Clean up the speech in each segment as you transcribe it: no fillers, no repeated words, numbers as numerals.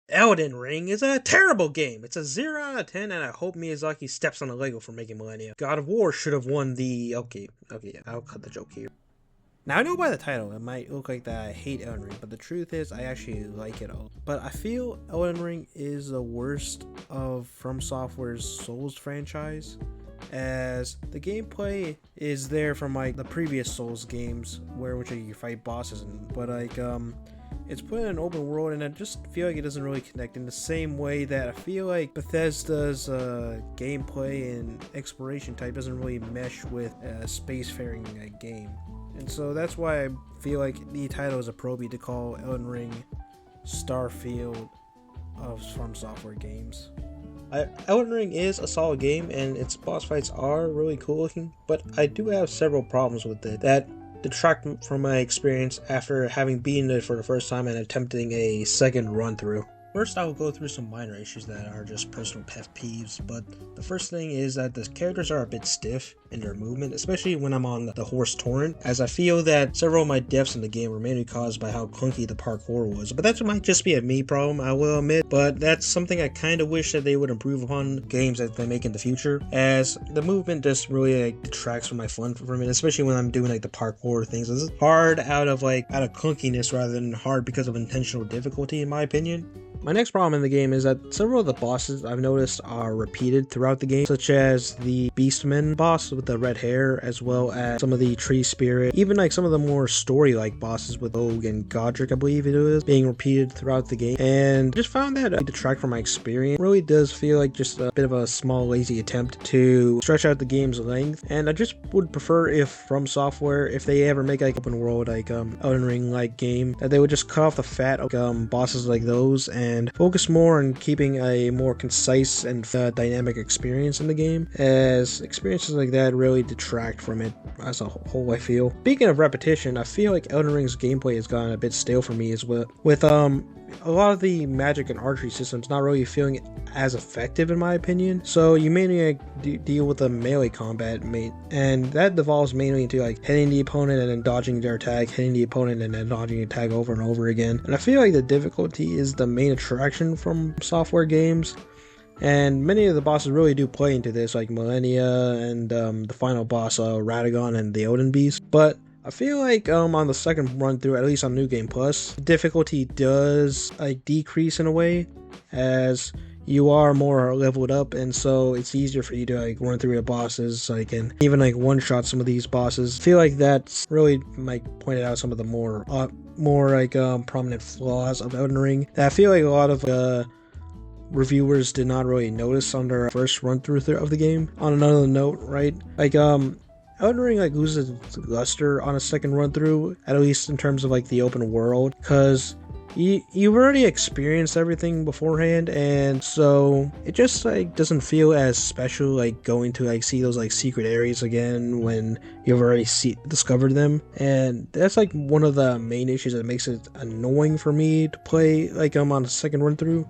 Elden Ring is a terrible game. It's a 0 out of 10, and I hope Miyazaki steps on a Lego for making Millennia. God of War should have won the... Okay, yeah, I'll cut the joke here. Now, I know by the title, it might look like that I hate Elden Ring, but the truth is, I actually like it all. But I feel Elden Ring is the worst of FromSoftware's Souls franchise, as the gameplay is there from like the previous Souls games, which you fight bosses, but it's put in an open world, and I just feel like it doesn't really connect in the same way that I feel like Bethesda's gameplay and exploration type doesn't really mesh with a spacefaring game. And so that's why I feel like the title is appropriate to call Elden Ring Starfield of FromSoftware games. Elden Ring is a solid game, and its boss fights are really cool looking, but I do have several problems with it that detract from my experience after having beaten it for the first time and attempting a second run through. First, I will go through some minor issues that are just personal pet peeves, but the first thing is that the characters are a bit stiff in their movement, especially when I'm on the horse torrent, as I feel that several of my deaths in the game were mainly caused by how clunky the parkour was. But that might just be a me problem, I will admit, but that's something I kind of wish that they would improve upon games that they make in the future, as the movement just really detracts from my fun from it, especially when I'm doing the parkour things. It's hard out of clunkiness rather than hard because of intentional difficulty, in my opinion. My next problem in the game is that several of the bosses I've noticed are repeated throughout the game, such as the Beastman boss with the red hair, as well as some of the Tree Spirit, even some of the more story-like bosses with Og and Godric, I believe it is, being repeated throughout the game. And just found that detract from my experience. It really does feel like just a bit of a small, lazy attempt to stretch out the game's length. And I just would prefer if FromSoftware, if they ever make open world Elden Ring game, that they would just cut off the fat bosses like those and focus more on keeping a more concise and dynamic experience in the game, as experiences like that really detract from it as a whole, I feel. Speaking of repetition, I feel like Elden Ring's gameplay has gotten a bit stale for me as well, with a lot of the magic and archery systems not really feeling as effective in my opinion. So you mainly deal with the melee combat, and that devolves mainly into hitting the opponent and then dodging their attack, hitting the opponent and then dodging the attack over and over again. And I feel like the difficulty is the main attraction from software games, and many of the bosses really do play into this, like Millennia and the final boss Radagon and the Odin Beast. But I feel like on the second run through, at least on New Game Plus, the difficulty does decrease in a way, as you are more leveled up, and so it's easier for you to run through the bosses, and even one-shot some of these bosses. I feel like that's really pointed out some of the more prominent flaws of Elden Ring that I feel like a lot of reviewers did not really notice on their first run through of the game. On another note, right, Elden Ring loses its luster on a second run through, at least in terms of the open world, because you've already experienced everything beforehand, and so it just doesn't feel as special going to see those secret areas again when you've already discovered them. And that's one of the main issues that makes it annoying for me to play on a second run through.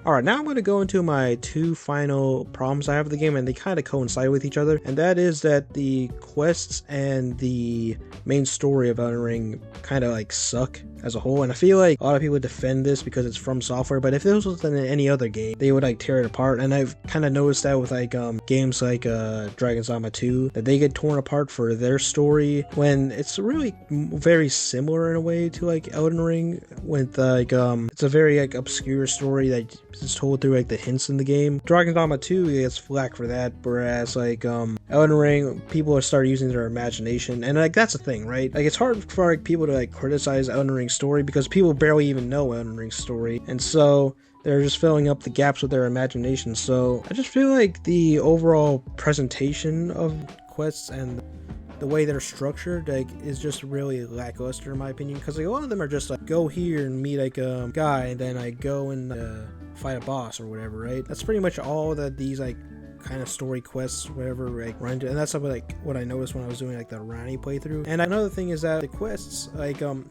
Alright, now I'm going to go into my two final problems I have with the game, and they kind of coincide with each other, and that is that the quests and the main story of Elden Ring kind of suck as a whole. And I feel like a lot of people defend this because it's from software, but if this was in any other game, they would tear it apart. And I've kind of noticed that with games like Dragon's Dogma 2, that they get torn apart for their story when it's really very similar in a way to Elden Ring, with it's a very obscure story that is told through the hints in the game. Dragon's Dogma 2 gets flack for that, whereas Elden Ring, people start using their imagination, and that's the thing, right? It's hard for people to criticize Elden Ring's story because people barely even know Elden Ring's story, and so they're just filling up the gaps with their imagination. So I just feel like the overall presentation of quests and the way they're structured is just really lackluster in my opinion, because a lot of them are just go here and meet a guy, and then go and fight a boss or whatever, right? That's pretty much all that these kind of story quests, whatever, run into. And that's what I noticed when I was doing the Rani playthrough. And another thing is that the quests,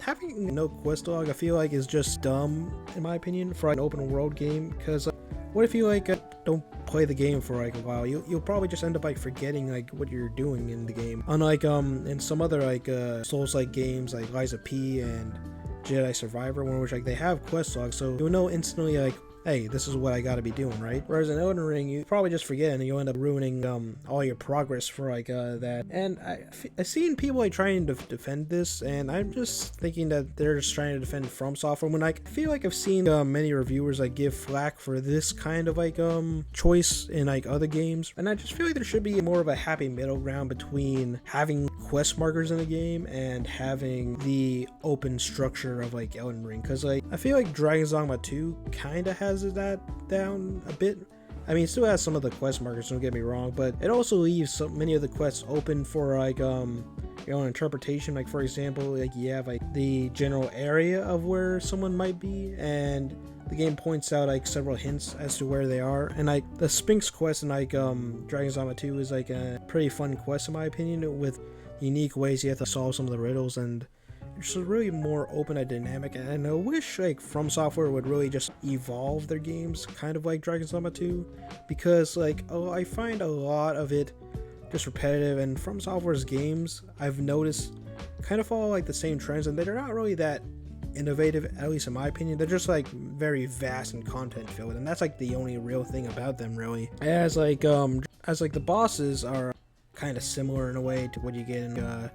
having no quest log, I feel is just dumb in my opinion for an open world game, because what if you don't play the game for a while? You'll probably just end up forgetting what you're doing in the game, unlike in some other Souls games like Lies of P and Jedi Survivor, one which like they have quest logs, so you'll know instantly like, hey, this is what I gotta be doing, right? Whereas in Elden Ring, you probably just forget and you'll end up ruining all your progress for like that. And I've seen people like trying to defend this, and I'm just thinking that they're just trying to defend From Software when like, I feel like I've seen many reviewers like give flack for this kind of like choice in like other games, and I just feel like there should be more of a happy middle ground between having quest markers in the game and having the open structure of like Elden Ring, because like I feel like Dragon's Dogma 2 kind of has that down a bit. I mean, it still has some of the quest markers, don't get me wrong, but it also leaves so many of the quests open for like your own interpretation. Like for example, like you have like the general area of where someone might be, and the game points out like several hints as to where they are. And like the Sphinx quest in like Dragon's Dogma 2 is like a pretty fun quest in my opinion, with unique ways you have to solve some of the riddles, and it's really more open and dynamic. And I wish like From Software would really just evolve their games kind of like Dragon's Dogma 2, because like I find a lot of it just repetitive, and From Software's games I've noticed kind of follow like the same trends, and they're not really that innovative, at least in my opinion. They're just like very vast and content filled, and that's like the only real thing about them really. As like the bosses are kind of similar in a way to what you get in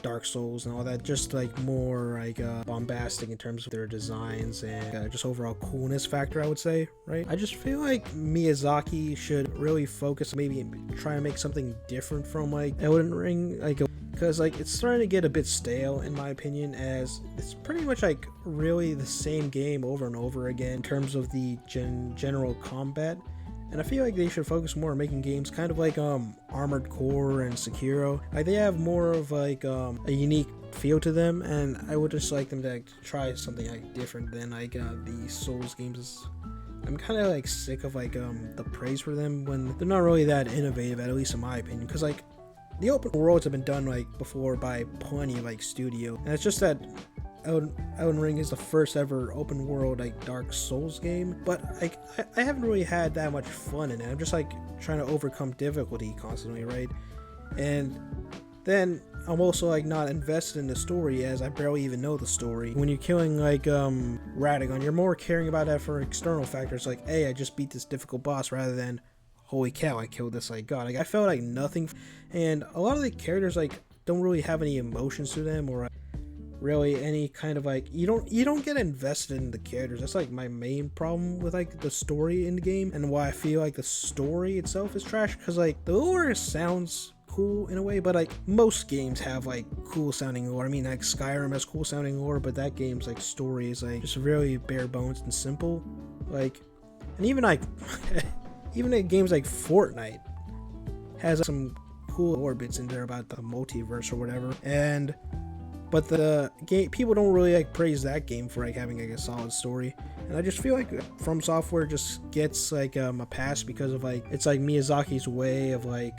Dark Souls and all that, just like more like bombastic in terms of their designs and just overall coolness factor, I would say, right? I just feel like Miyazaki should really focus, maybe try to make something different from like Elden Ring, like, because like it's starting to get a bit stale in my opinion, as it's pretty much like really the same game over and over again in terms of the general combat. And I feel like they should focus more on making games kind of like Armored Core and Sekiro. Like they have more of like a unique feel to them, and I would just like them to like, try something like different than like the Souls games. I'm kind of like sick of like the praise for them when they're not really that innovative, at least in my opinion. Because like the open worlds have been done like before by plenty of like studio, and it's just that Elden Ring is the first ever open world like Dark Souls game, but like I haven't really had that much fun in it. I'm just like trying to overcome difficulty constantly, right? And then I'm also like not invested in the story, as I barely even know the story. When you're killing like Radagon, you're more caring about that for external factors, like, hey, I just beat this difficult boss, rather than holy cow, I killed this like god. Like I felt like nothing, and a lot of the characters like don't really have any emotions to them, or really any kind of like, you don't get invested in the characters. That's like my main problem with like the story in the game, and why I feel like the story itself is trash. Because like the lore sounds cool in a way, but like most games have like cool sounding lore. I mean, like Skyrim has cool sounding lore, but that game's like story is like just really bare bones and simple. Like, and even like even like games like Fortnite has some cool lore bits in there about the multiverse or whatever, but the game, people don't really like praise that game for like having like a solid story. And I just feel like From Software just gets like a pass because of like, it's like Miyazaki's way of like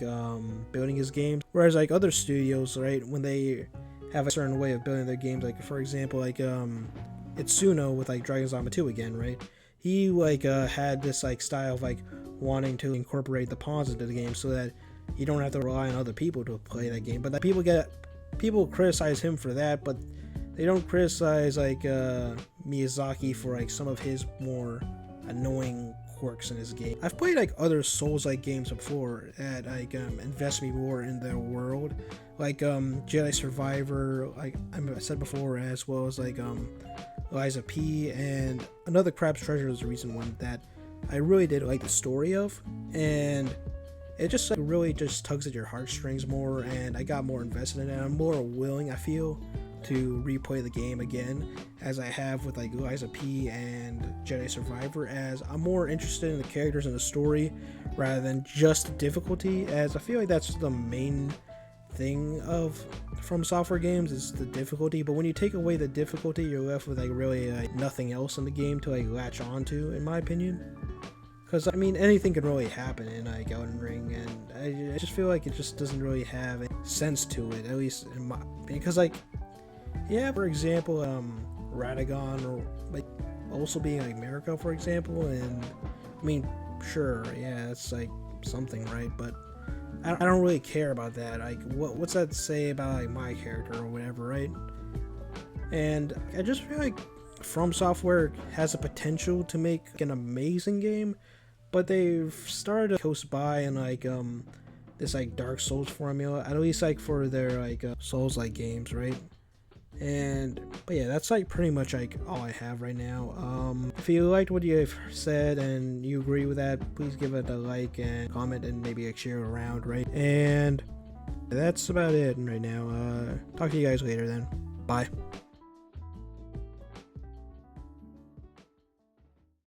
building his games, whereas like other studios, right, when they have a certain way of building their games, like for example like Itsuno with like Dragon's Dogma 2 again, right, he like had this like style of like wanting to incorporate the pawns into the game so that you don't have to rely on other people to play that game. But that people criticize him for that, but they don't criticize like Miyazaki for like some of his more annoying quirks in his game. I've played like other Souls-like games before that like invest me more in their world, like Jedi Survivor, like I said before, as well as like Liza P, and Another Crab's Treasure is the recent one that I really did like the story of, and it just like really just tugs at your heartstrings more, and I got more invested in it. I'm more willing, I feel, to replay the game again, as I have with like Liza P and Jedi Survivor, as I'm more interested in the characters and the story rather than just difficulty, as I feel like that's the main thing of From Software games is the difficulty. But when you take away the difficulty, you're left with like really like nothing else in the game to like latch onto, in my opinion. Because I mean, anything can really happen in like Elden Ring, and I just feel like it just doesn't really have any sense to it, at least in my opinion. Because like, yeah, for example, Radagon, or like also being like Mirko, for example, and I mean, sure, yeah, it's like something, right? But I don't really care about that. Like, what's that say about like my character or whatever, right? And I just feel like From Software has a potential to make an amazing game, but they've started to coast by in like this like Dark Souls formula, at least like for their like Souls like games, right? But yeah, that's like pretty much like all I have right now. If you liked what you've said and you agree with that, please give it a like and comment and maybe like share around, right? And that's about it right now. Talk to you guys later then. Bye.